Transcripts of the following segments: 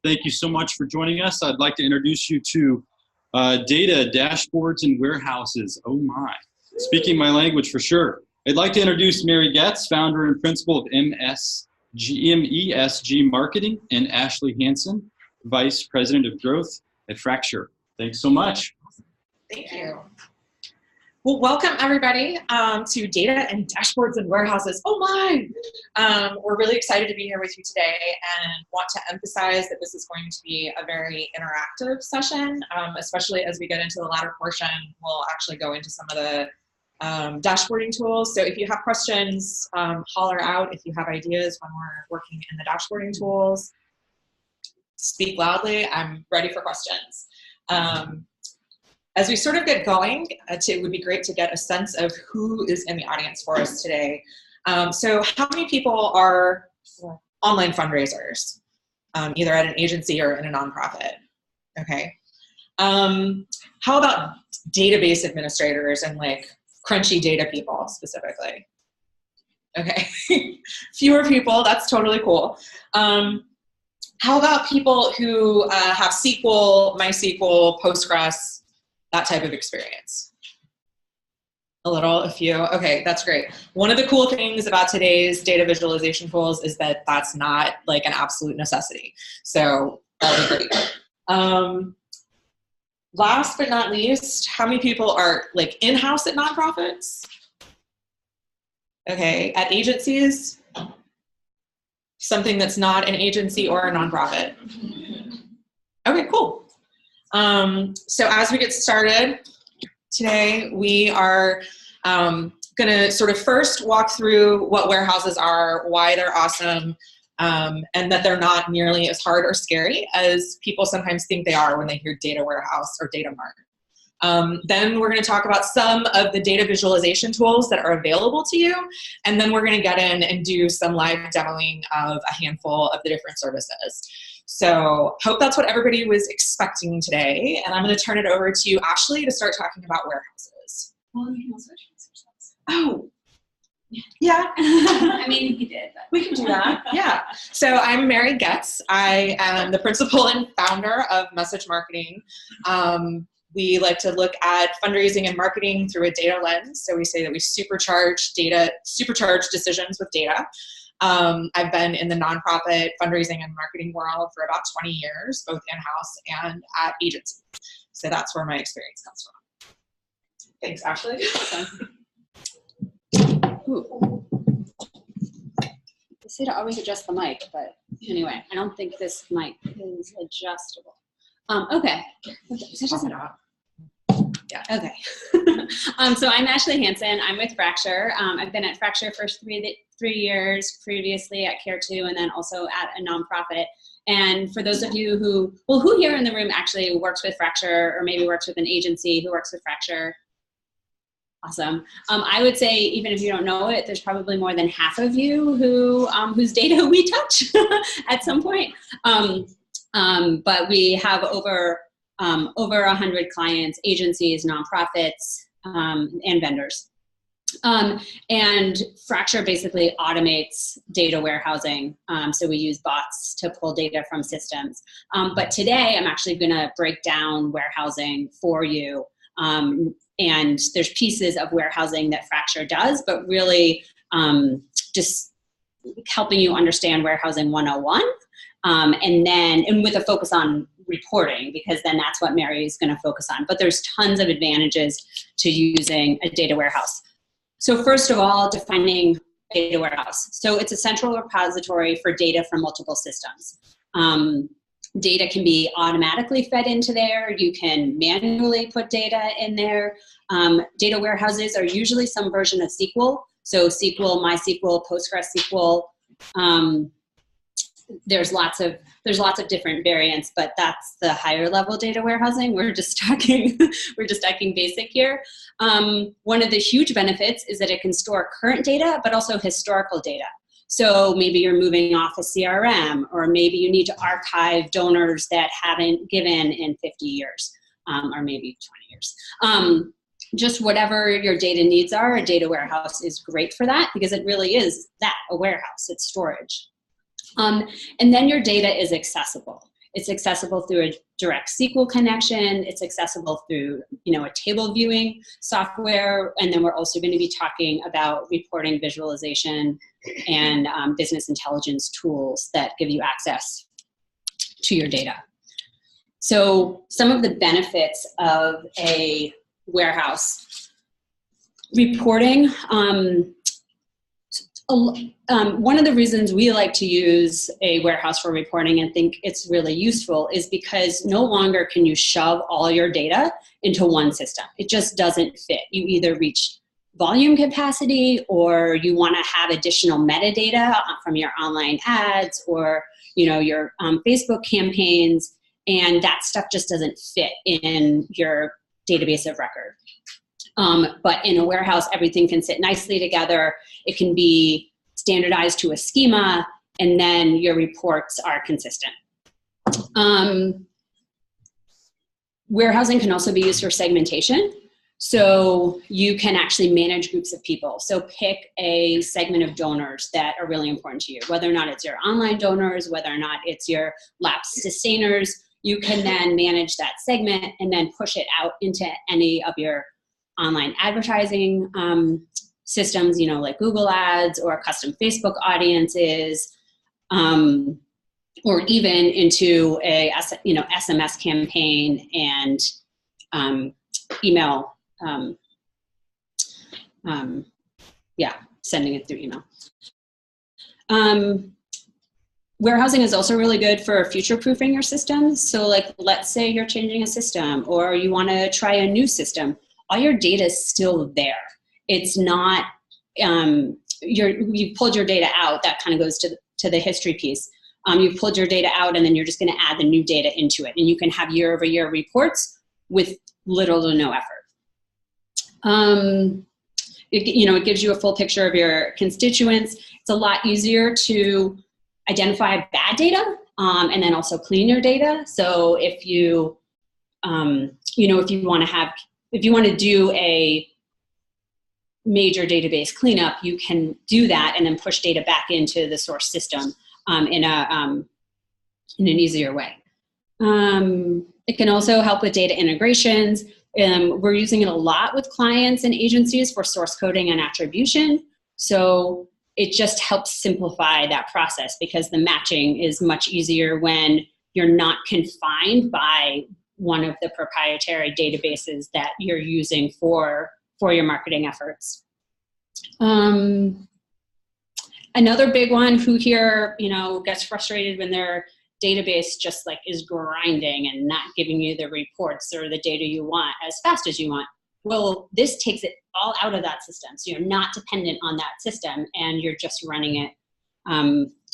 Thank you so much for joining us. I'd like to introduce you to data, dashboards, and warehouses. Oh my. Speaking my language for sure. I'd like to introduce Mary Getz, founder and principal of MESG Marketing, and Ashley Hansen, Vice President of Growth at Frakture. Thanks so much. Thank you. Well, welcome everybody to Data and Dashboards and Warehouses. Oh my! We're really excited to be here with you today and want to emphasize that this is going to be a very interactive session, especially as we get into the latter portion. We'll actually go into some of the dashboarding tools. So if you have questions, holler out. If you have ideas when we're working in the dashboarding tools, speak loudly. I'm ready for questions. As we sort of get going, it would be great to get a sense of who is in the audience for us today. So how many people are online fundraisers, either at an agency or in a nonprofit? Okay. How about database administrators and like crunchy data people specifically? Okay, fewer people, that's totally cool. How about people who have SQL, MySQL, Postgres, that type of experience? A little, a few. Okay, that's great. One of the cool things about today's data visualization tools is that that's not like an absolute necessity. So that'll be great. Last but not least, how many people are like in-house at nonprofits? Okay, at agencies? Something that's not an agency or a nonprofit. Okay, cool. So as we get started today, we are going to sort of first walk through what warehouses are, why they're awesome, and that they're not nearly as hard or scary as people sometimes think they are when they hear data warehouse or data mart. Then we're going to talk about some of the data visualization tools that are available to you, and then we're going to get in and do some live demoing of a handful of the different services. So hope that's what everybody was expecting today, and I'm going to turn it over to Ashley to start talking about warehouses. Well, we can also introduce ourselves. Oh, yeah. I mean, he did. But. We can do that, yeah. So I'm Mary Getz. I am the principal and founder of MESG Marketing. We like to look at fundraising and marketing through a data lens. So we say that we supercharge decisions with data. I've been in the nonprofit fundraising and marketing world for about 20 years, both in-house and at agencies. So that's where my experience comes from. Thanks, Ashley. They say to always adjust the mic, but anyway, I don't think this mic is adjustable. Okay. Yeah. Okay. So I'm Ashley Hansen. I'm with Frakture. I've been at Frakture for three years, previously at Care2, and then also at a nonprofit. And for those of you who here in the room actually works with Frakture, or maybe works with an agency who works with Frakture? Awesome. I would say, even if you don't know it, there's probably more than half of you who whose data we touch at some point. But we have over 100 clients, agencies, nonprofits, and vendors. And Frakture basically automates data warehousing. So we use bots to pull data from systems. But today I'm actually going to break down warehousing for you. And there's pieces of warehousing that Frakture does, but really just helping you understand warehousing 101. And with a focus on reporting, because then that's what Mary is going to focus on. But there's tons of advantages to using a data warehouse. So first of all, defining data warehouse. So it's a central repository for data from multiple systems. Data can be automatically fed into there. You can manually put data in there. Data warehouses are usually some version of SQL. So SQL, MySQL, PostgreSQL. There's lots of different variants, but that's the higher level data warehousing. We're just talking basic here. One of the huge benefits is that it can store current data, but also historical data. So maybe you're moving off a CRM, or maybe you need to archive donors that haven't given in 50 years, or maybe 20 years. Just whatever your data needs are, a data warehouse is great for that, because it really is that, a warehouse, it's storage. And then your data is accessible. It's accessible through a direct SQL connection. It's accessible through, a table viewing software. And then we're also going to be talking about reporting, visualization, and business intelligence tools that give you access to your data. So some of the benefits of a warehouse reporting. One of the reasons we like to use a warehouse for reporting and think it's really useful is because no longer can you shove all your data into one system. It just doesn't fit. You either reach volume capacity, or you want to have additional metadata from your online ads or your Facebook campaigns, and that stuff just doesn't fit in your database of record. But in a warehouse, everything can sit nicely together. It can be standardized to a schema, and then your reports are consistent. Warehousing can also be used for segmentation. So you can actually manage groups of people. So pick a segment of donors that are really important to you, whether or not it's your online donors, whether or not it's your lapsed sustainers. You can then manage that segment and then push it out into any of your online advertising systems, like Google Ads or custom Facebook audiences, or even into a SMS campaign and email. Sending it through email. Warehousing is also really good for future-proofing your systems. So let's say you're changing a system or you want to try a new system. All your data is still there. It's not, you've pulled your data out. That kind of goes to the history piece. You've pulled your data out, and then you're just going to add the new data into it. And you can have year-over-year reports with little to no effort. It gives you a full picture of your constituents. It's a lot easier to identify bad data and then also clean your data. So if you want to do a major database cleanup, you can do that and then push data back into the source system in an easier way. It can also help with data integrations. We're using it a lot with clients and agencies for source coding and attribution. So it just helps simplify that process because the matching is much easier when you're not confined by one of the proprietary databases that you're using for your marketing efforts. Another big one who here, gets frustrated when their database just is grinding and not giving you the reports or the data you want as fast as you want. Well, this takes it all out of that system. So you're not dependent on that system and you're just running it.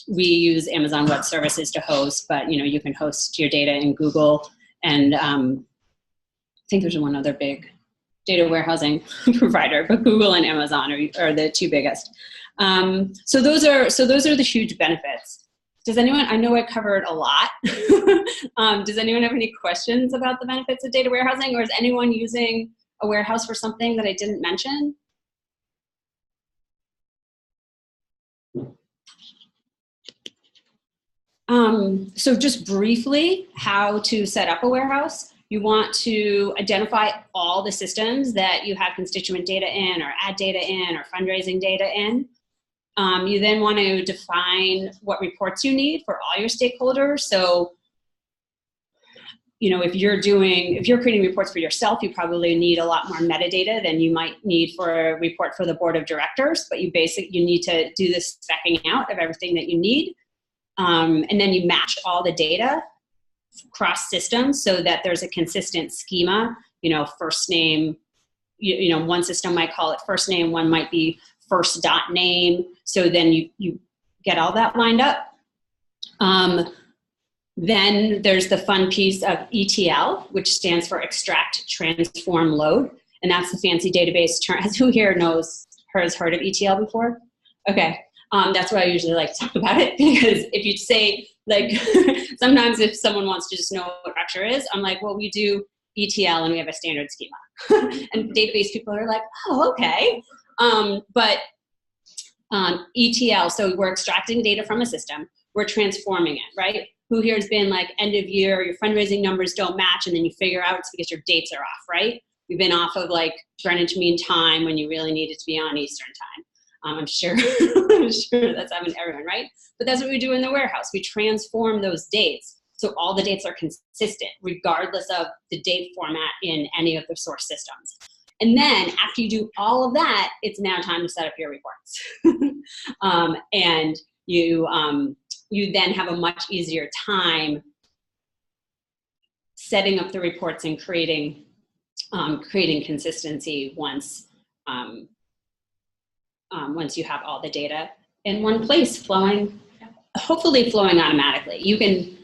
We use Amazon Web Services to host, but you can host your data in Google, and I think there's one other big data warehousing provider, but Google and Amazon are the two biggest. So those are the huge benefits. Does anyone, I know I covered a lot. Does anyone have any questions about the benefits of data warehousing, or is anyone using a warehouse for something that I didn't mention? So just briefly, how to set up a warehouse. You want to identify all the systems that you have constituent data in, or ad data in, or fundraising data in. You then want to define what reports you need for all your stakeholders. So, if you're creating reports for yourself, you probably need a lot more metadata than you might need for a report for the board of directors, but you need to do this speccing out of everything that you need. And then you match all the data cross systems so that there's a consistent schema, first name, one system might call it first name, one might be first dot name. So then you get all that lined up. Then there's the fun piece of ETL, which stands for extract, transform, load. And that's the fancy database term. Who here has heard of ETL before? Okay. That's why I usually like to talk about it, because if you say, sometimes if someone wants to just know what Frakture is, I'm like, well, we do ETL and we have a standard schema. And database people are like, oh, okay. ETL, so we're extracting data from a system, we're transforming it, right? who here has been like end of year, your fundraising numbers don't match, and then you figure out it's because your dates are off, right? You've been off of like Greenwich Mean Time when you really needed to be on Eastern Time. I'm sure, I'm sure that's happened to everyone, right? But that's what we do in the warehouse. We transform those dates so all the dates are consistent, regardless of the date format in any of the source systems. And then after you do all of that, it's now time to set up your reports. And you then have a much easier time setting up the reports and creating consistency once you have all the data in one place flowing, hopefully flowing automatically. You can,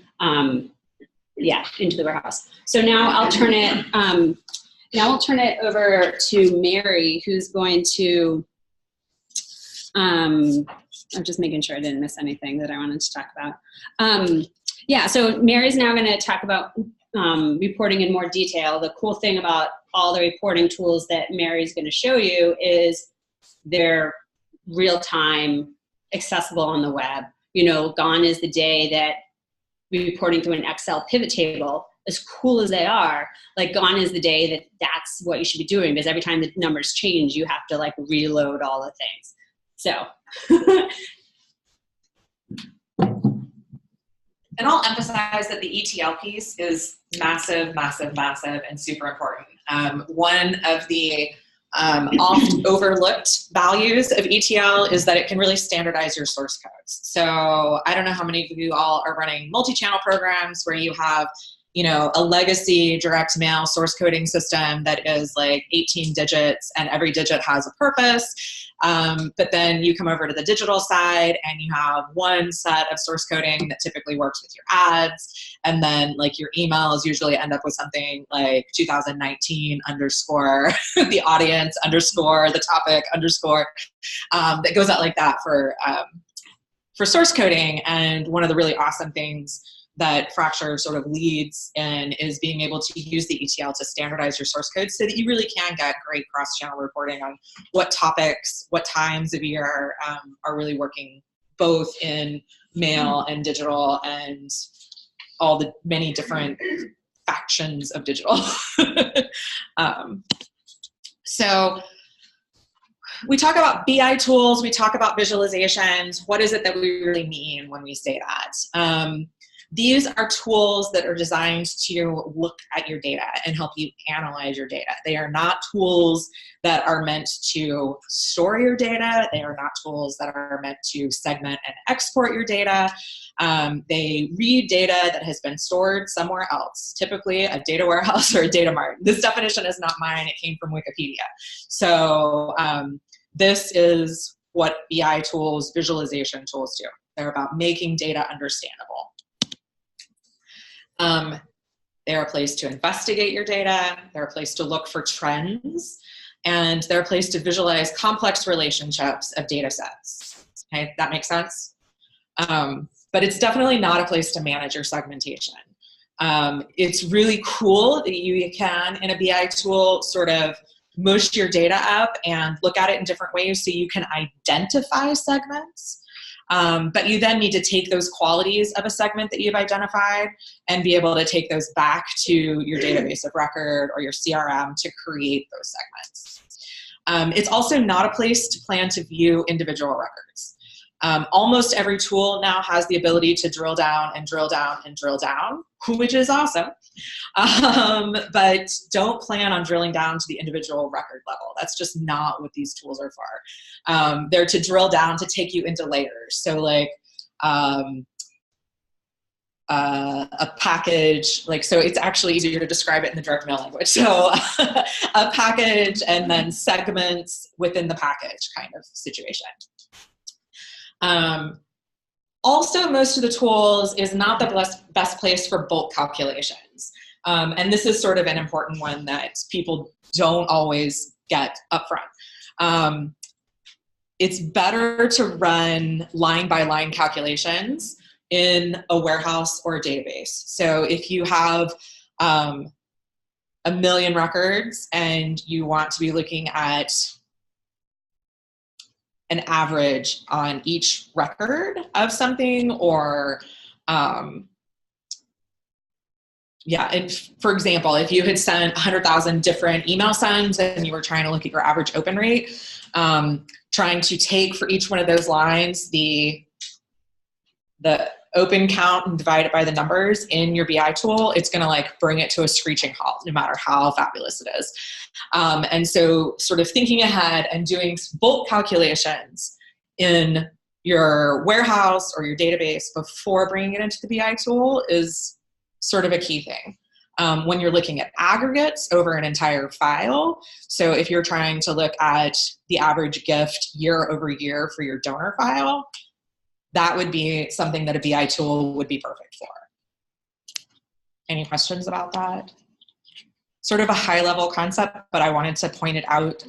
into the warehouse. So now I'll turn it over to Mary, who's going to, I'm just making sure I didn't miss anything that I wanted to talk about. So Mary's now going to talk about reporting in more detail. The cool thing about all the reporting tools that Mary's going to show you is they're real-time, accessible on the web. You know, gone is the day that reporting through an Excel pivot table, as cool as they are, like gone is the day that that's what you should be doing, because every time the numbers change, you have to like reload all the things. So. And I'll emphasize that the ETL piece is massive, massive, massive, and super important. One of the oft overlooked values of ETL is that it can really standardize your source codes. So I don't know how many of you all are running multi-channel programs where you have, you know, a legacy direct mail source coding system that is like 18 digits and every digit has a purpose. But then you come over to the digital side and you have one set of source coding that typically works with your ads. And then like your emails usually end up with something like 2019 underscore the audience underscore the topic underscore that goes out like that for source coding. And one of the really awesome things that Frakture sort of leads in is being able to use the ETL to standardize your source code so that you really can get great cross-channel reporting on what topics, what times of year are really working both in mail and digital and all the many different factions of digital. So we talk about BI tools, we talk about visualizations. What is it that we really mean when we say that? These are tools that are designed to look at your data and help you analyze your data. They are not tools that are meant to store your data. They are not tools that are meant to segment and export your data. They read data that has been stored somewhere else, typically a data warehouse or a data mart. This definition is not mine. It came from Wikipedia. So this is what BI tools, visualization tools do. They're about making data understandable. They're a place to investigate your data, they're a place to look for trends, and they're a place to visualize complex relationships of data sets. Okay, that makes sense? But it's definitely not a place to manage your segmentation. It's really cool that you can, in a BI tool, sort of mush your data up and look at it in different ways so you can identify segments. But you then need to take those qualities of a segment that you've identified and be able to take those back to your database of record or your CRM to create those segments. It's also not a place to plan to view individual records. Almost every tool now has the ability to drill down and drill down and drill down, which is awesome. But don't plan on drilling down to the individual record level. That's just not what these tools are for. They're to drill down to take you into layers. So like a package, like, so it's actually easier to describe it in the direct mail language. So a package and then segments within the package kind of situation. Also, most of the tools is not the best place for bulk calculations. And this is sort of an important one that people don't always get upfront. It's better to run line-by-line calculations in a warehouse or a database. So if you have 1 million records and you want to be looking at an average on each record of something, or yeah, and for example, if you had sent 100,000 different email sends and you were trying to look at your average open rate, trying to take for each one of those lines the open count and divide it by the numbers in your BI tool, it's going to like bring it to a screeching halt, no matter how fabulous it is. And so sort of thinking ahead and doing bulk calculations in your warehouse or your database before bringing it into the BI tool is sort of a key thing. When you're looking at aggregates over an entire file, so if you're trying to look at the average gift year over year for your donor file, that would be something that a BI tool would be perfect for. Any questions about that? Sort of a high-level concept, but I wanted to point it out.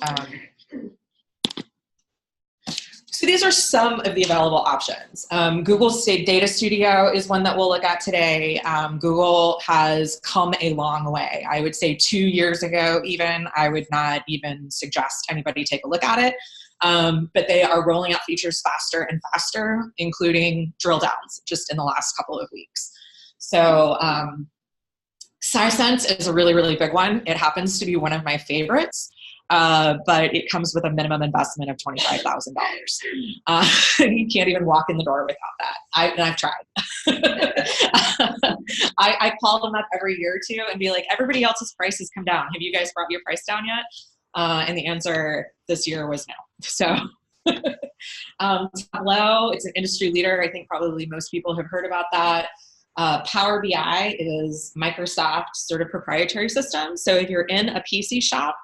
So these are some of the available options. Google's Data Studio is one that we'll look at today. Google has come a long way. I would say 2 years ago even, I would not even suggest anybody take a look at it. But they are rolling out features faster and faster, including drill downs just in the last couple of weeks. So SciSense is a really, really big one. It happens to be one of my favorites. But it comes with a minimum investment of $25,000. You can't even walk in the door without that. I've tried. I call them up every year or two and be like, everybody else's prices come down. Have you guys brought your price down yet? And the answer this year was no. So Tableau, it's an industry leader. I think probably most people have heard about that. PowerBI is Microsoft's sort of proprietary system. So if you're in a PC shop,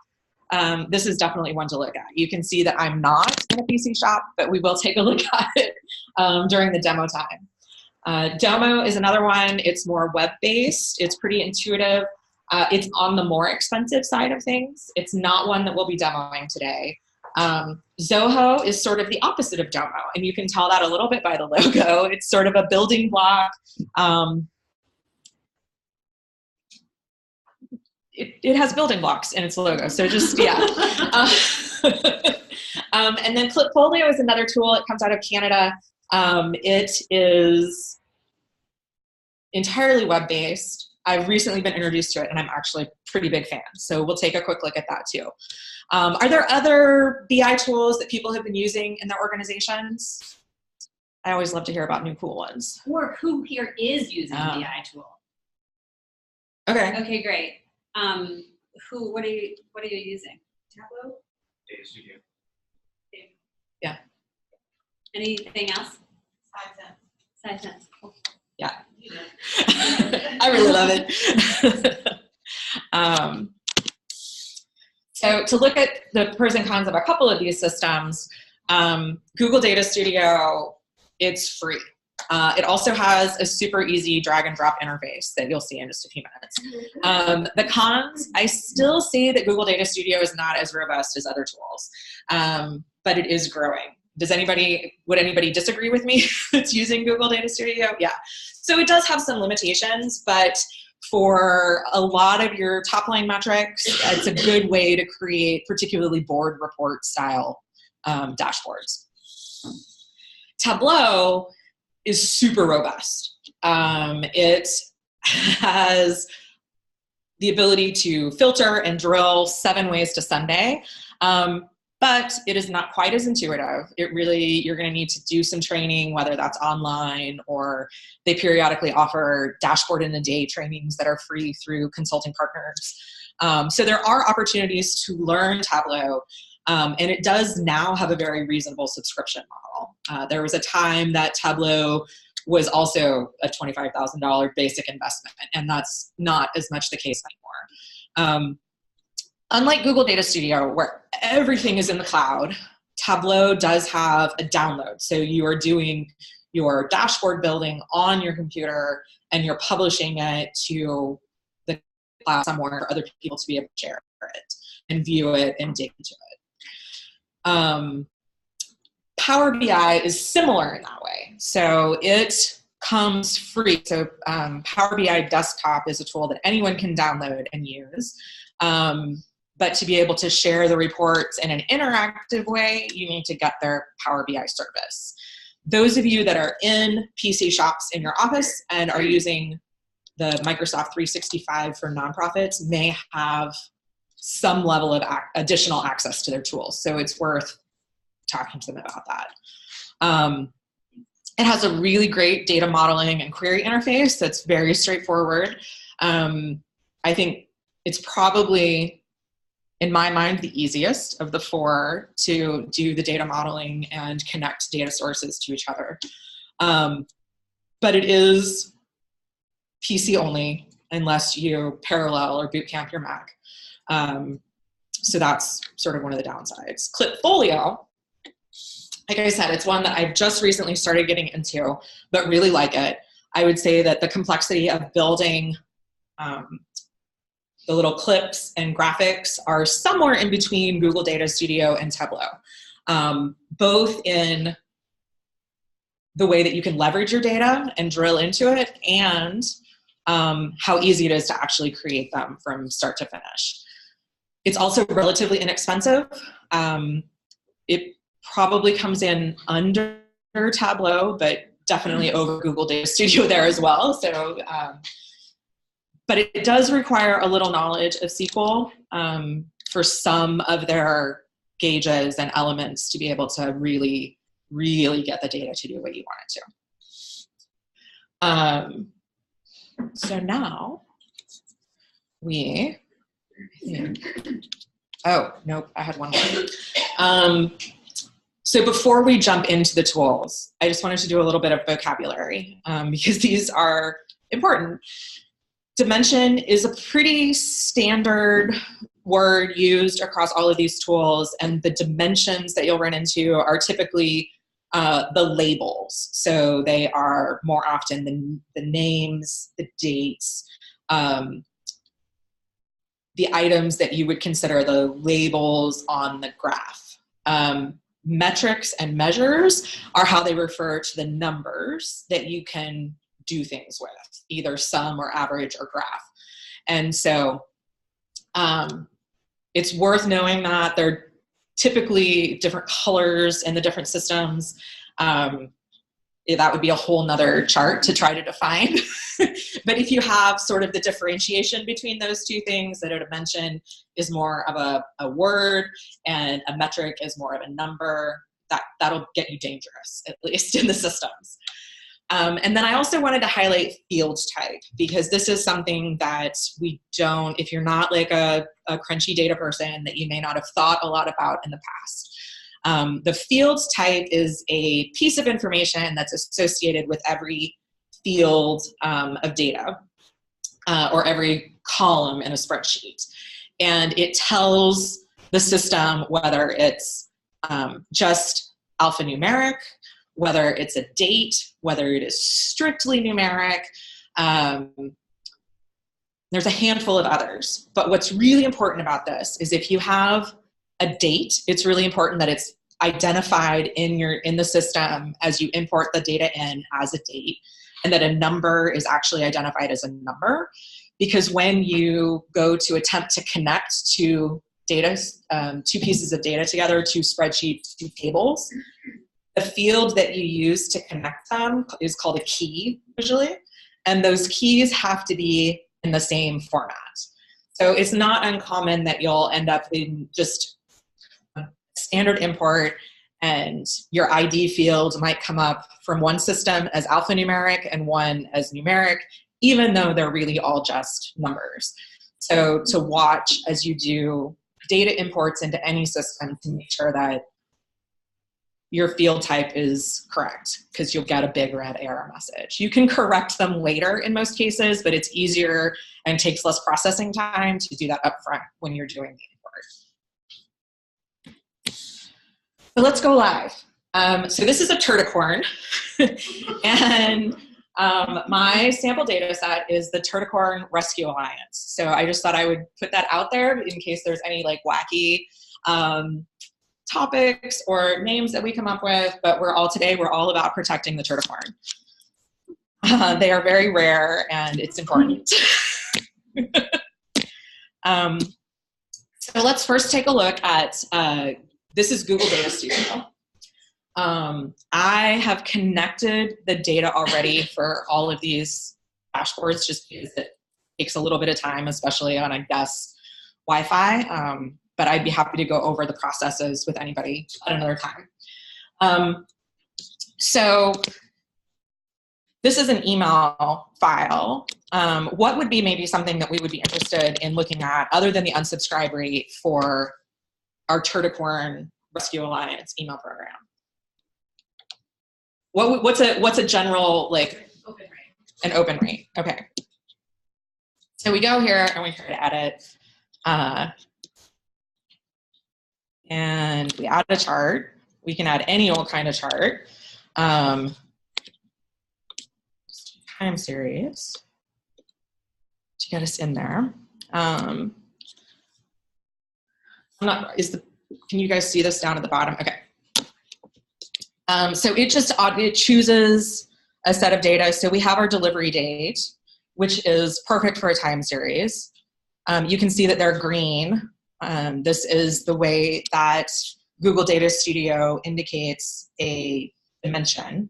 this is definitely one to look at. You can see that I'm not in a PC shop, but we will take a look at it during the demo time. DMAW is another one. It's more web-based. It's pretty intuitive. It's on the more expensive side of things. It's not one that we'll be demoing today. Zoho is sort of the opposite of DMAW, and you can tell that a little bit by the logo. It's sort of a building block. It has building blocks in its logo, so just, yeah. And then Klipfolio is another tool. It comes out of Canada. It is entirely web-based. I've recently been introduced to it, and I'm actually a pretty big fan, so we'll take a quick look at that too. Are there other BI tools that people have been using in their organizations? I always love to hear about new cool ones. Or who here is using a BI tool? Okay. Okay, great. What are you using? Tableau? Data Studio. Yeah. Anything else? SciSense. Yeah. I really love it. So to look at the pros and cons of a couple of these systems, Google Data Studio, it's free. It also has a super easy drag and drop interface that you'll see in just a few minutes. The cons, I still see that Google Data Studio is not as robust as other tools, but it is growing. Would anybody disagree with me that's using Google Data Studio? Yeah. So it does have some limitations, but for a lot of your top line metrics, it's a good way to create particularly board report style dashboards. Tableau is super robust. It has the ability to filter and drill 7 ways to Sunday, but it is not quite as intuitive. You're gonna need to do some training, whether that's online or they periodically offer dashboard in a day trainings that are free through consulting partners. So there are opportunities to learn Tableau, and it does now have a very reasonable subscription model. There was a time that Tableau was also a $25,000 basic investment, and that's not as much the case anymore. Unlike Google Data Studio, where everything is in the cloud, Tableau does have a download. So you are doing your dashboard building on your computer, and you're publishing it to the cloud somewhere for other people to be able to share it and view it and dig into it. Power BI is similar in that way. So it comes free. So Power BI Desktop is a tool that anyone can download and use. But to be able to share the reports in an interactive way, you need to get their Power BI service. Those of you that are in PC shops in your office and are using the Microsoft 365 for nonprofits may have some level of additional access to their tools. So it's worth talking to them about that. It has a really great data modeling and query interface that's very straightforward. I think it's probably, in my mind, the easiest of the four to do the data modeling and connect data sources to each other. But it is PC only unless you parallel or bootcamp your Mac. So that's sort of one of the downsides. Klipfolio, like I said, it's one that I've just recently started getting into, but really like it. I would say that the complexity of building the little clips and graphics are somewhere in between Google Data Studio and Tableau, both in the way that you can leverage your data and drill into it, and how easy it is to actually create them from start to finish. It's also relatively inexpensive. It probably comes in under Tableau, but definitely over Google Data Studio there as well. So, but it does require a little knowledge of SQL for some of their gauges and elements to be able to really, really get the data to do what you want it to. So now oh, nope, I had one more. So before we jump into the tools, I just wanted to do a little bit of vocabulary because these are important. Dimension is a pretty standard word used across all of these tools, and the dimensions that you'll run into are typically the labels. So they are more often the names, the dates, the items that you would consider the labels on the graph. Metrics and measures are how they refer to the numbers that you can do things with, either sum or average or graph. And so it's worth knowing that they're typically different colors in the different systems. That would be a whole nother chart to try to define. But if you have sort of the differentiation between those two things, that a dimension is more of a word and a metric is more of a number, that'll get you dangerous, at least in the systems. And then I also wanted to highlight field type, because this is something that we don't, if you're not like a crunchy data person, that you may not have thought a lot about in the past. The field type is a piece of information that's associated with every field of data or every column in a spreadsheet. And it tells the system whether it's just alphanumeric, whether it's a date, whether it is strictly numeric. There's a handful of others. But what's really important about this is if you have a date, it's really important that it's identified in the system as you import the data in as a date, and that a number is actually identified as a number. Because when you go to attempt to connect two pieces of data together, two spreadsheets, two tables, the field that you use to connect them is called a key usually, and those keys have to be in the same format. So it's not uncommon that you'll end up in just standard import and your ID field might come up from one system as alphanumeric and one as numeric, even though they're really all just numbers. So to watch as you do data imports into any system to make sure that your field type is correct, because you'll get a big red error message. You can correct them later in most cases, but it's easier and takes less processing time to do that upfront when you're doing the import. So let's go live. So this is a Turticorn, and my sample data set is the Turticorn Rescue Alliance. So I just thought I would put that out there in case there's any like wacky topics or names that we come up with, but we're all about protecting the Turticorn. They are very rare and it's important. So let's first take a look at, this is Google Data Studio. I have connected the data already for all of these dashboards just because it takes a little bit of time, especially on, I guess, Wi-Fi. But I'd be happy to go over the processes with anybody at another time. So this is an email file. What would be maybe something that we would be interested in looking at other than the unsubscribe rate for our Turticorn Rescue Alliance email program? What's a general, like, Open rate. an open rate? Okay. So we go here and we try to edit, and we add a chart. We can add any old kind of chart. Time series to get us in there. Can you guys see this down at the bottom? Okay. So it chooses a set of data. So we have our delivery date, which is perfect for a time series. You can see that they're green. This is the way that Google Data Studio indicates a dimension.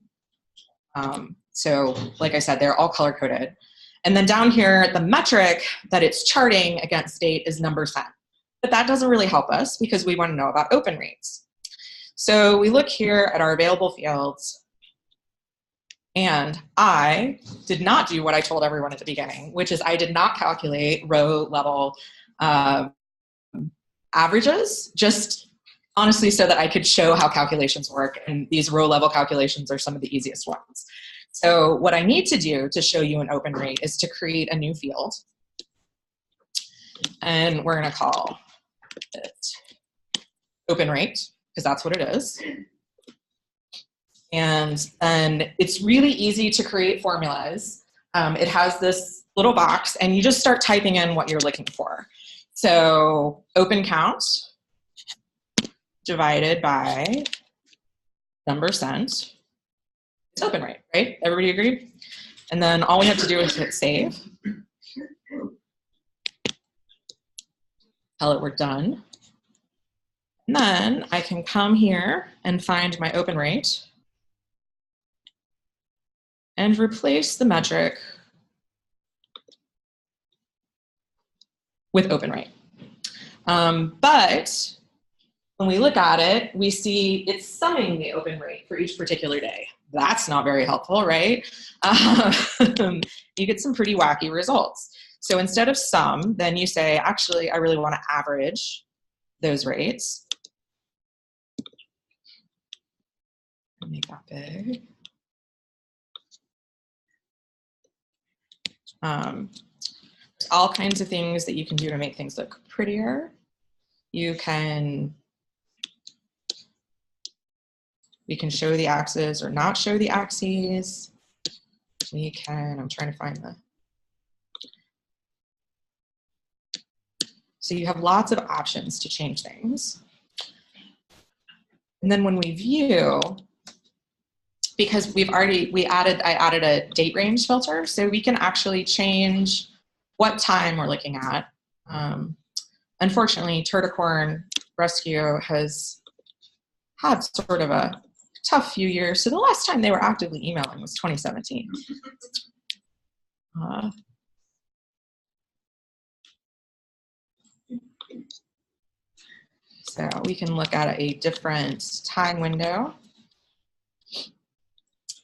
So like I said, they're all color coded. And then down here, the metric that it's charting against date is number sent. But that doesn't really help us because we want to know about open rates. So we look here at our available fields, and I did not do what I told everyone at the beginning, which is I did not calculate row level averages, just honestly so that I could show how calculations work. And these row level calculations are some of the easiest ones. So what I need to do to show you an open rate is to create a new field. And we're going to call it open rate, because that's what it is. And then it's really easy to create formulas. It has this little box, and you just start typing in what you're looking for. So open count divided by number sent. It's open rate, right? Everybody agree? And then all we have to do is hit save. Tell it we're done. And then I can come here and find my open rate and replace the metric with open rate. But when we look at it, we see it's summing the open rate for each particular day. That's not very helpful, right? You get some pretty wacky results. So instead of sum, then you say, actually, I really want to average those rates. Make that big. There's all kinds of things that you can do to make things look prettier. We can show the axes or not show the axes. I'm trying to find so you have lots of options to change things. And then when we view, because I added a date range filter, so we can actually change what time we're looking at. Unfortunately, Turticorn Rescue has had sort of a tough few years. So the last time they were actively emailing was 2017. So we can look at a different time window.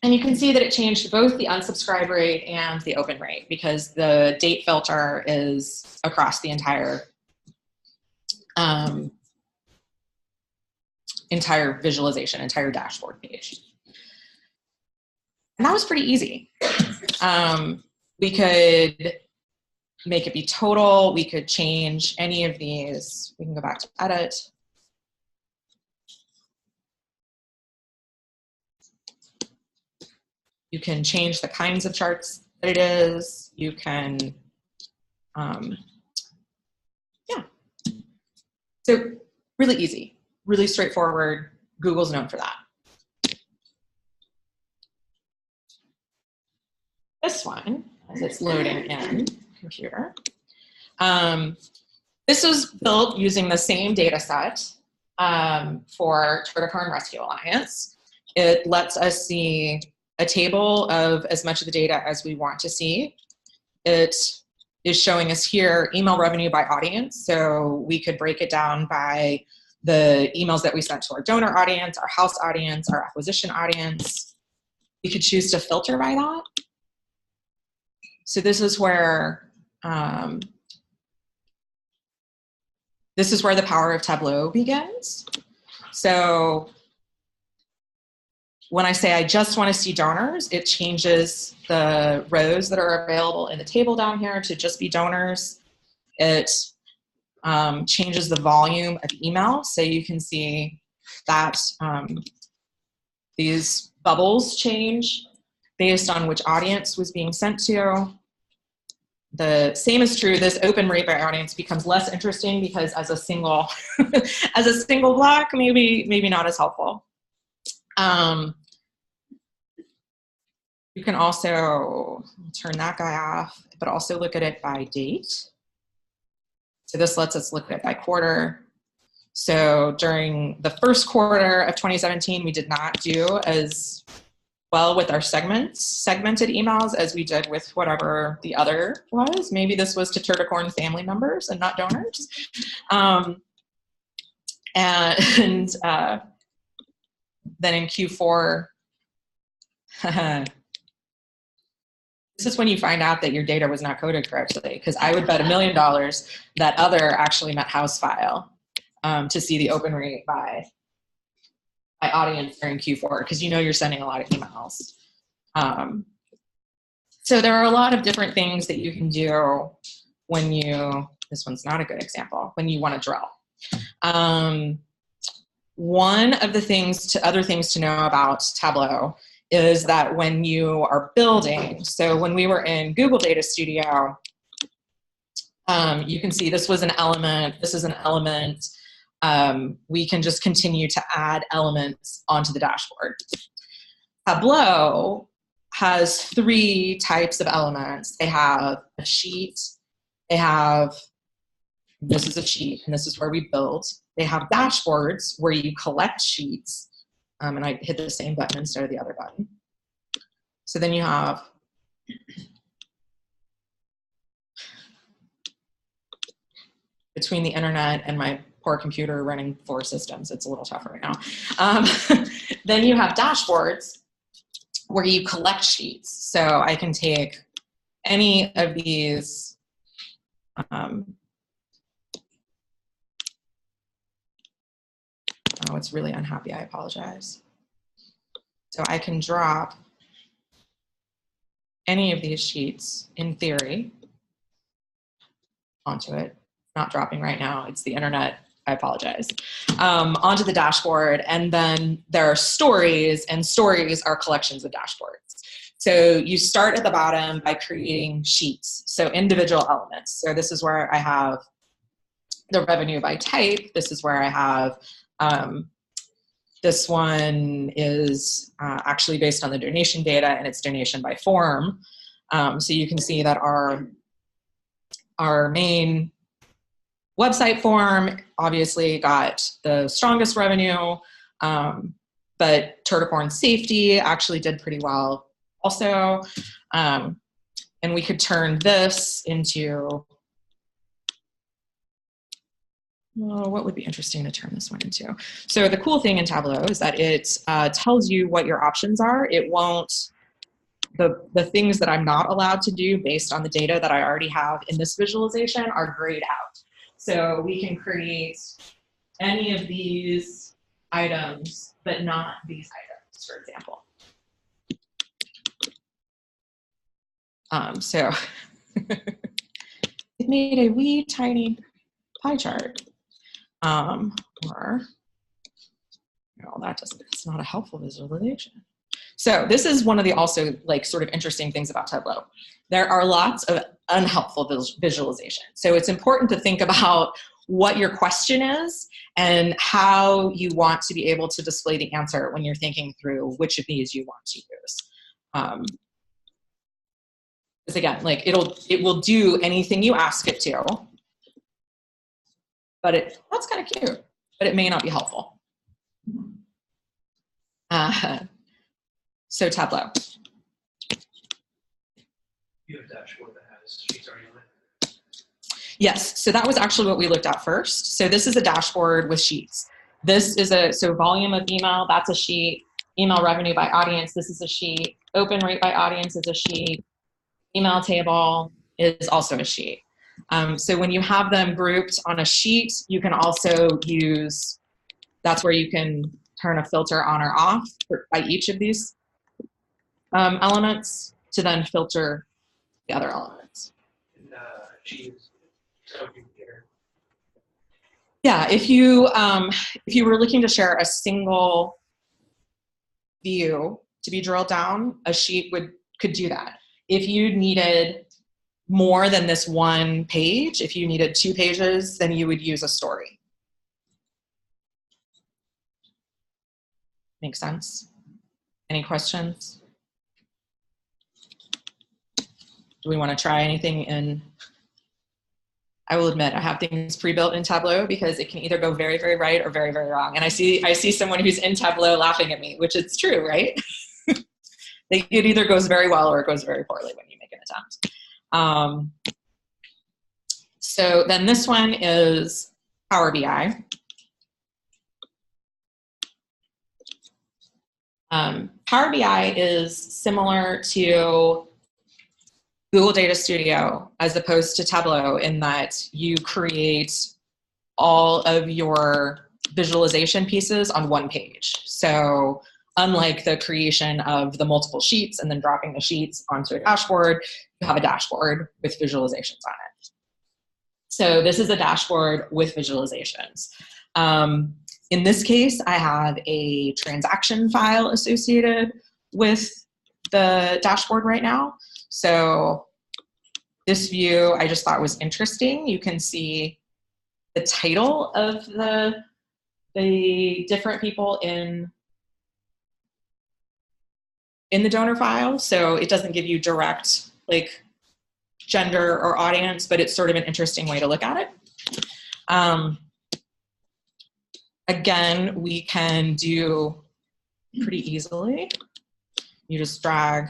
And you can see that it changed both the unsubscribe rate and the open rate because the date filter is across the entire visualization, entire dashboard page. And that was pretty easy. We could make it be total. We could change any of these. We can go back to edit. You can change the kinds of charts that it is. You can, yeah. So really easy, really straightforward. Google's known for that. This one, as it's loading in computer. This was built using the same data set for Turticorn Rescue Alliance. It lets us see a table of as much of the data as we want to see. it is showing us here email revenue by audience. So we could break it down by the emails that we sent to our donor audience, our house audience, our acquisition audience. We could choose to filter by that. So this is where the power of Tableau begins. So when I say I just want to see donors, it changes the rows that are available in the table down here to just be donors. It changes the volume of email. So you can see that these bubbles change based on which audience was being sent to. The same is true, this open rate by audience becomes less interesting because as a single, as a single block, maybe not as helpful. You can also turn that guy off, but also look at it by date. So this lets us look at it by quarter. So during the first quarter of 2017, we did not do as well with our segmented emails as we did with whatever the other was. Maybe this was to Turticorn family members and not donors. Then in Q4, this is when you find out that your data was not coded correctly, because I would bet $1 million that other actually meant house file to see the open rate by audience during Q4, because you know you're sending a lot of emails. So there are a lot of different things that you can do when you, this one's not a good example, when you want to drill. One of the other things to know about Tableau is that when you are building, so when we were in Google Data Studio, you can see this was an element, this is an element. We can just continue to add elements onto the dashboard. Tableau has 3 types of elements. They have a sheet, this is a sheet, and this is where we build. They have dashboards where you collect sheets, and I hit the same button instead of the other button. So then you have between the internet and my poor computer running 4 systems, it's a little tougher right now. Then you have dashboards where you collect sheets. So I can take any of these oh, it's really unhappy, I apologize. So I can drop any of these sheets, in theory, onto it. Not dropping right now, it's the internet, I apologize. Onto the dashboard, and then there are stories, and stories are collections of dashboards. So you start at the bottom by creating sheets, so individual elements. So this is where I have the revenue by type, this is where I have this one is actually based on the donation data, and it's donation by form. So you can see that our main website form obviously got the strongest revenue, but Turticorn safety actually did pretty well also. And we could turn this into, well, what would be interesting to turn this one into? So the cool thing in Tableau is that it tells you what your options are. It won't, the things that I'm not allowed to do based on the data that I already have in this visualization are grayed out. So we can create any of these items, but not these items, for example. So it made a wee tiny pie chart. Or, no, it's not a helpful visualization. So this is one of the also like sort of interesting things about Tableau. There are lots of unhelpful visualization. So it's important to think about what your question is and how you want to be able to display the answer when you're thinking through which of these you want to use. Because again, like it will do anything you ask it to, but that's kind of cute, but it may not be helpful. So Tableau. You have a dashboard that has Yes, so that was actually what we looked at first. So this is a dashboard with sheets. This is so volume of email, that's a sheet. Email revenue by audience, this is a sheet. Open rate by audience is a sheet. Email table is also a sheet. So when you have them grouped on a sheet, you can also use, that's where you can turn a filter on or off by each of these elements to then filter the other elements. Yeah, if you were looking to share a single view to be drilled down, a sheet could do that. If you needed more than this one page, if you needed 2 pages, then you would use a story. Make sense? Any questions? Do we want to try anything in? I will admit I have things pre-built in Tableau because it can either go very, very right or very, very wrong. And I see someone who's in Tableau laughing at me, which is true, right? It either goes very well or it goes very poorly when you make an attempt. So then this one is PowerBI. PowerBI is similar to Google Data Studio as opposed to Tableau in that you create all of your visualization pieces on one page. So unlike the creation of the multiple sheets and then dropping the sheets onto a dashboard, you have a dashboard with visualizations on it. So this is a dashboard with visualizations. In this case, I have a transaction file associated with the dashboard right now. So this view I just thought was interesting. You can see the title of the different people in the donor file. So it doesn't give you direct like gender or audience, but it's sort of an interesting way to look at it. Again, we can do pretty easily. You just drag,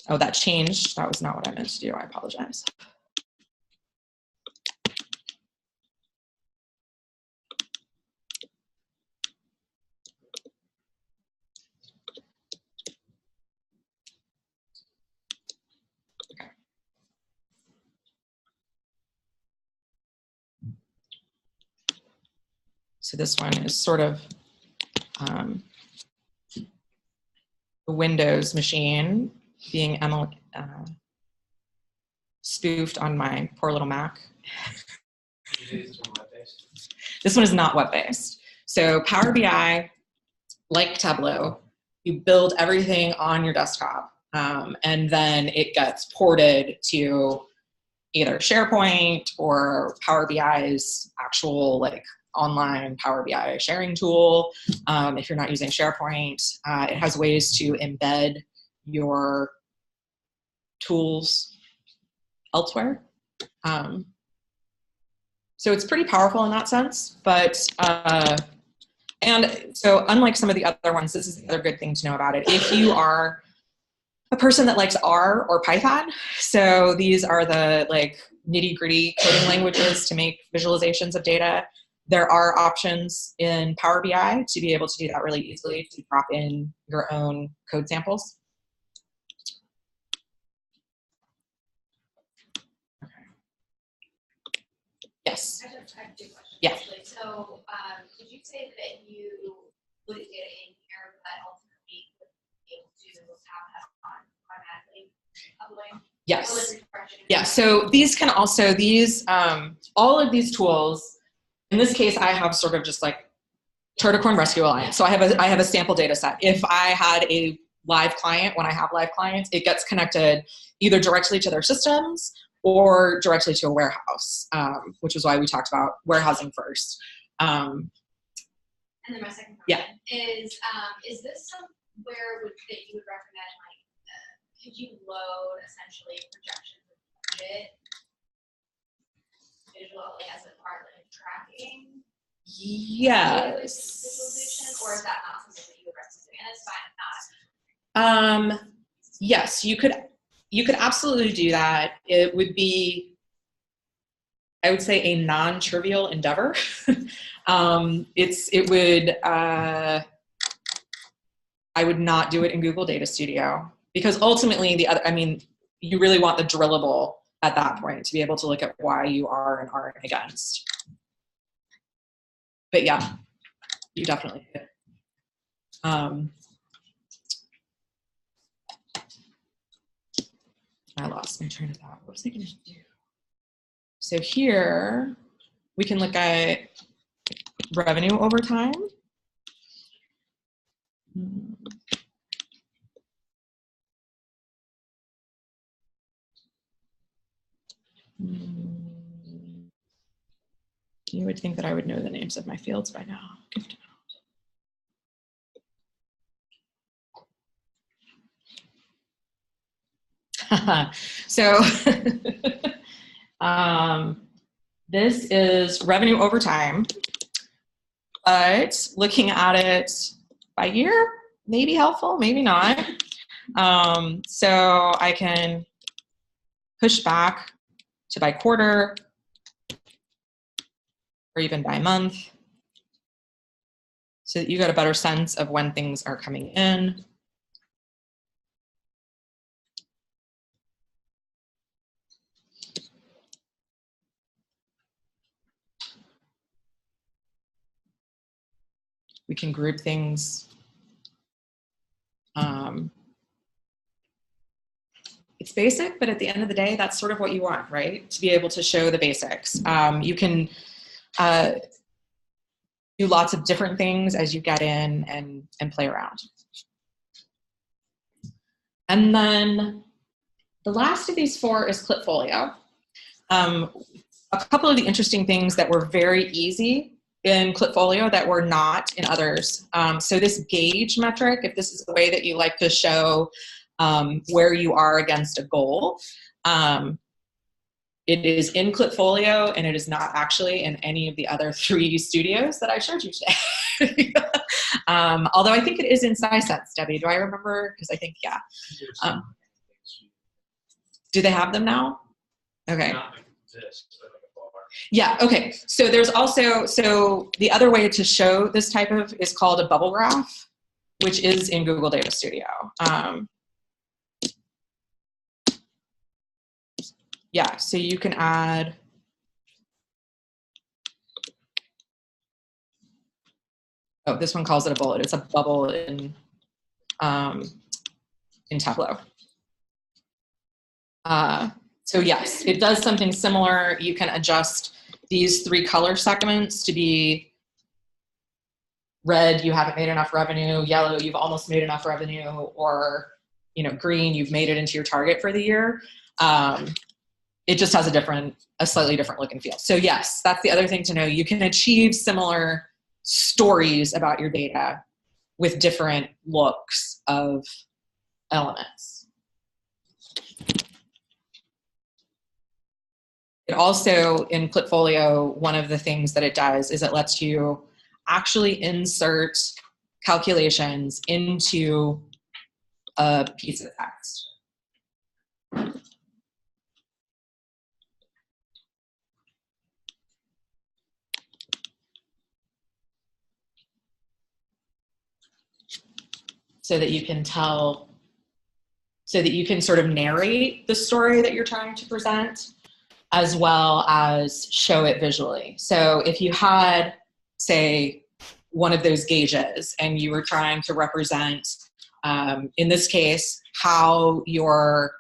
oh, that changed. That was not what I meant to do. I apologize. Okay. So this one is sort of a Windows machine being spoofed on my poor little Mac. This one is not web-based. So Power BI, like Tableau, you build everything on your desktop, and then it gets ported to either SharePoint or Power BI's actual like online Power BI sharing tool. If you're not using SharePoint, it has ways to embed your tools elsewhere. So it's pretty powerful in that sense, but, and so unlike some of the other ones, this is the other good thing to know about it. If you are a person that likes R or Python, so these are the like nitty-gritty coding languages to make visualizations of data, there are options in Power BI to be able to do that really easily, to drop in your own code samples. Okay. Yes? I have 2 questions. Yeah. Actually. So did you say that you put data in here, but ultimately would be able to have that on automatically uploading? Yes. Yeah, so these can also, all of these tools, in this case, I have sort of just like Turticorn Rescue Alliance. So I have a sample data set. If I had a live client, when I have live clients, it gets connected either directly to their systems or directly to a warehouse, which is why we talked about warehousing first. And then my second question is this somewhere that you would recommend, like, could you load essentially projections of budget visually as a part of tracking? Yes. Visualization, or is that not something that you would recommend? And it's fine if not. Yes, you could absolutely do that. It would be I would say, a non-trivial endeavor. I would not do it in Google Data Studio because ultimately you really want the drillable at that point to be able to look at why you are and aren't against. But yeah, you definitely could. I lost my train of thought. What was I going to do? So here we can look at revenue over time. You would think that I would know the names of my fields by now. Gift amount. So this is revenue over time, but looking at it by year, maybe helpful, maybe not. So I can push back to by quarter or even by month so that you get a better sense of when things are coming in. We can group things. It's basic, but at the end of the day, that's sort of what you want, right? To be able to show the basics. You can do lots of different things as you get in and play around. And then the last of these four is Klipfolio. A couple of the interesting things that were very easy in Klipfolio that were not in others. So this gauge metric, if this is the way that you like to show where you are against a goal, it is in Klipfolio and it is not actually in any of the other 3 studios that I showed you today. Although I think it is in SciSense, Debbie. Do I remember? Because I think, yeah. Do they have them now? Okay. Yeah, okay. So there's also, so the other way to show this type of is called a bubble graph, which is in Google Data Studio. Yeah, so you can add, oh, this one calls it a bullet. It's a bubble in Tableau. So yes, it does something similar. You can adjust these 3 color segments to be red, you haven't made enough revenue, yellow, you've almost made enough revenue, or green, you've made it into your target for the year. It just has a slightly different look and feel. So yes, that's the other thing to know. You can achieve similar stories about your data with different looks of elements. It also, in Klipfolio, one of the things that it does is it lets you actually insert calculations into a piece of text. So that you can tell, so that you can sort of narrate the story that you're trying to present, as well as show it visually. So if you had, say, one of those gauges and you were trying to represent, in this case, how your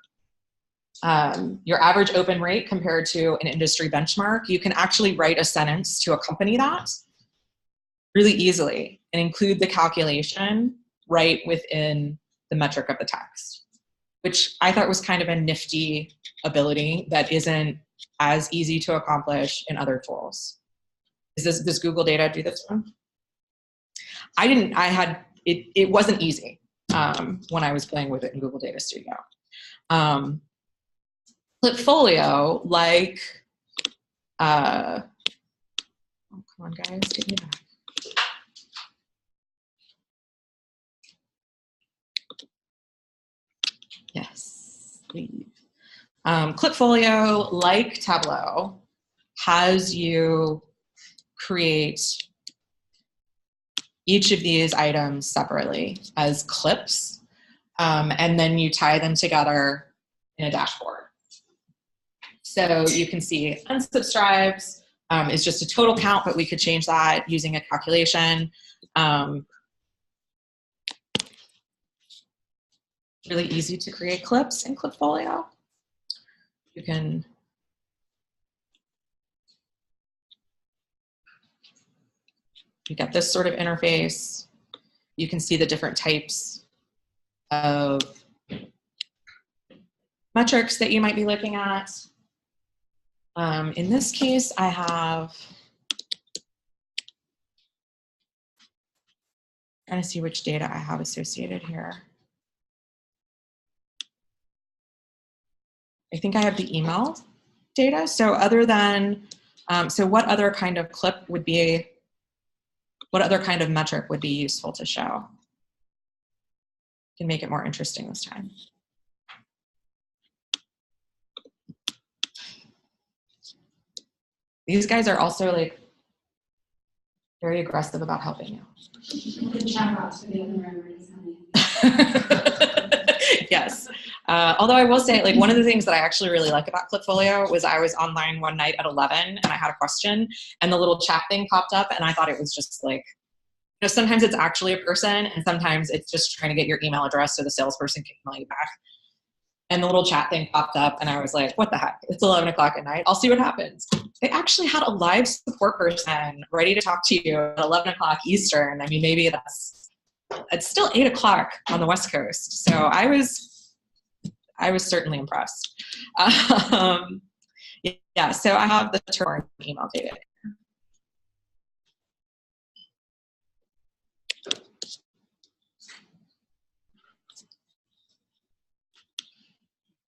average open rate compared to an industry benchmark, you can actually write a sentence to accompany that really easily and include the calculation right within the metric of the text, which I thought was kind of a nifty ability that isn't as easy to accomplish in other tools. Does Google Data do this one? It wasn't easy when I was playing with it in Google Data Studio. Klipfolio, like, oh, come on guys, get me back. Yes, leave. Klipfolio, like Tableau, has you create each of these items separately as clips, and then you tie them together in a dashboard. So you can see unsubscribes is just a total count, but we could change that using a calculation. Really easy to create clips in Klipfolio. You get this sort of interface. You can see the different types of metrics that you might be looking at. In this case, I have, trying to see which data I have associated here. I think I have the email data. So other than, so what other kind of clip would be, what other kind of metric would be useful to show? Can make it more interesting this time. These guys are also like very aggressive about helping you. Yes. Although I will say, like, one of the things that I actually really like about Klipfolio was I was online one night at 11 and I had a question and the little chat thing popped up and I thought it was just like, you know, sometimes it's actually a person and sometimes it's just trying to get your email address so the salesperson can email you back. And the little chat thing popped up and I was like, what the heck? It's 11 o'clock at night. I'll see what happens. They actually had a live support person ready to talk to you at 11 o'clock Eastern. I mean, maybe it's still 8 o'clock on the West Coast. So I was certainly impressed. Yeah, so I have the turn email data.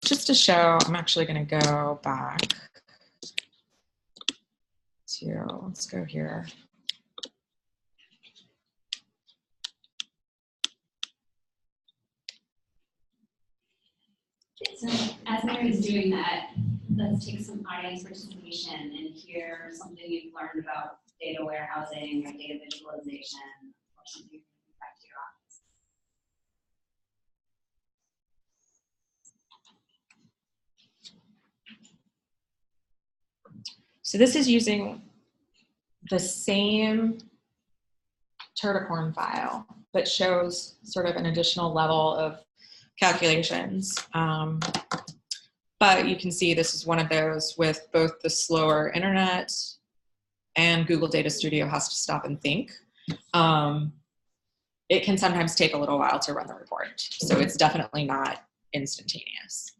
Just to show, I'm actually going to go back to, let's go here. So as Mary's doing that, let's take some audience participation and hear something you've learned about data warehousing or data visualization or something back to your office. So this is using the same Turticorn file, but shows sort of an additional level of calculations. But you can see this is one of those with both the slower internet and Google Data Studio has to stop and think. It can sometimes take a little while to run the report. So it's definitely not instantaneous.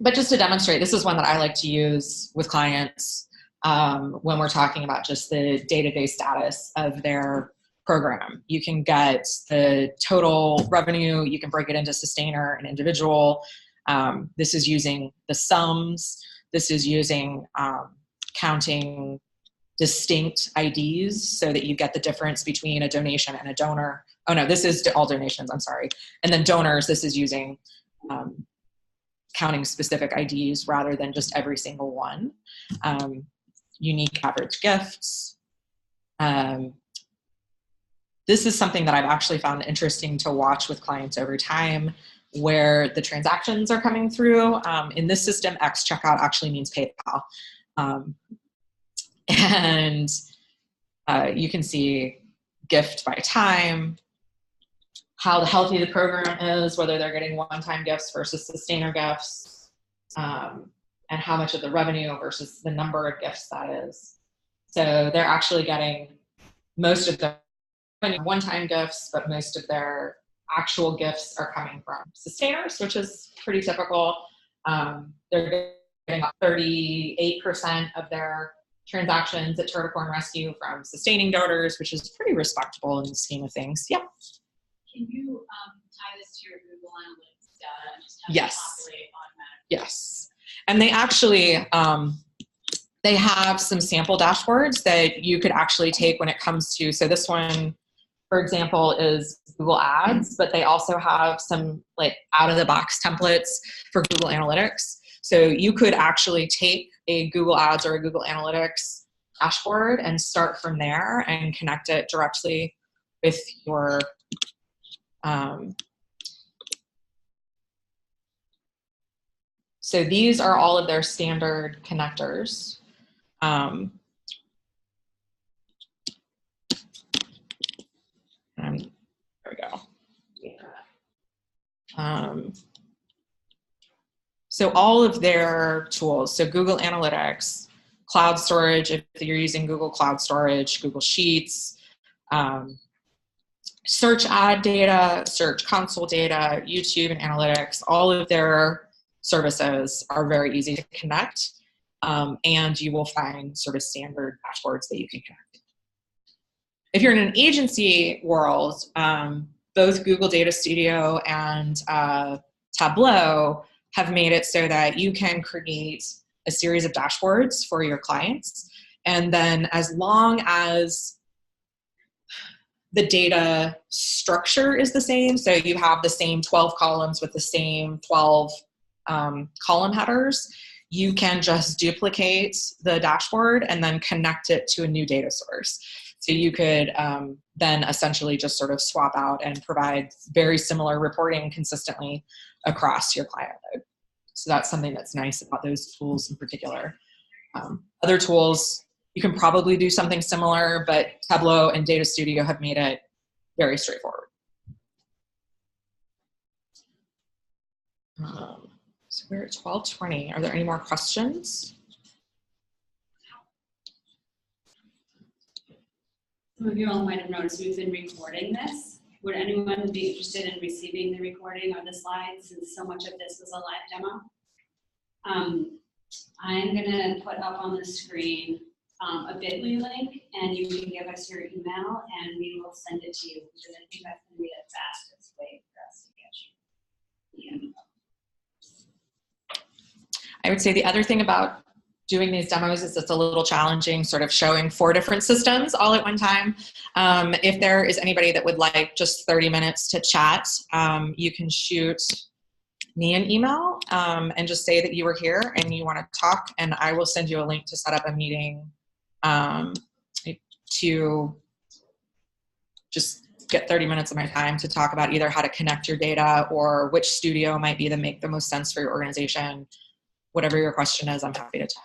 But just to demonstrate, this is one that I like to use with clients when we're talking about just the day-to-day status of their program. You can get the total revenue, you can break it into sustainer and individual. This is using the sums. This is using counting distinct IDs so that you get the difference between a donation and a donor. Oh no, this is all donations, I'm sorry. And then donors, this is using counting specific IDs rather than just every single one. Unique average gifts. This is something that I've actually found interesting to watch with clients over time, where the transactions are coming through. In this system, X checkout actually means PayPal. And you can see gift by time, how healthy the program is, whether they're getting one-time gifts versus sustainer gifts, and how much of the revenue versus the number of gifts that is. So they're actually getting most of their one-time gifts, but most of their actual gifts are coming from sustainers, which is pretty typical. They're getting about 38% of their transactions at Turticorn Rescue from sustaining donors, which is pretty respectable in the scheme of things. Yep. Can you tie this to your Google Analytics data and just have Yes. it populate automatically? Yes. And they actually, they have some sample dashboards that you could actually take when it comes to, so this one, for example, is Google Ads, but they also have some like out-of-the-box templates for Google Analytics. So you could actually take a Google Ads or a Google Analytics dashboard and start from there and connect it directly with your so these are all of their standard connectors. There we go. So all of their tools, so Google Analytics, cloud storage, if you're using Google Cloud Storage, Google Sheets, search ad data, search console data, YouTube and analytics, all of their services are very easy to connect, and you will find sort of standard dashboards that you can connect. If you're in an agency world, both Google Data Studio and Tableau have made it so that you can create a series of dashboards for your clients. And then as long as the data structure is the same, so you have the same 12 columns with the same 12 column headers, you can just duplicate the dashboard and then connect it to a new data source. So you could then essentially just sort of swap out and provide very similar reporting consistently across your client load. So that's something that's nice about those tools in particular. Other tools, you can probably do something similar, but Tableau and Data Studio have made it very straightforward. So we're at 12:20. Are there any more questions? Some of you all might have noticed we've been recording this. Would anyone be interested in receiving the recording or the slides, since so much of this was a live demo? I'm gonna put up on the screen a bit.ly link, and you can give us your email and we will send it to you, because I think that's gonna be the fastest way for us to get you the info. I would say the other thing about doing these demos is it's a little challenging, sort of showing 4 different systems all at one time. If there is anybody that would like just 30 minutes to chat, you can shoot me an email and just say that you were here and you want to talk, and I will send you a link to set up a meeting to just get 30 minutes of my time to talk about either how to connect your data or which studio might be make the most sense for your organization. Whatever your question is, I'm happy to chat.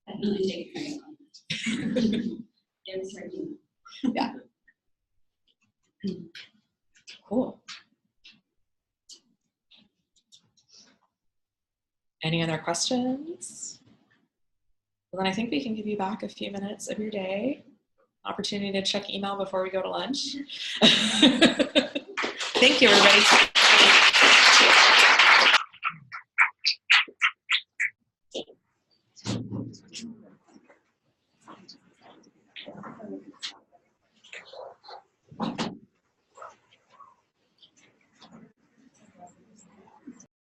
Definitely take your Yeah. Cool. Any other questions? Well, then I think we can give you back a few minutes of your day. Opportunity to check email before we go to lunch. Thank you, everybody.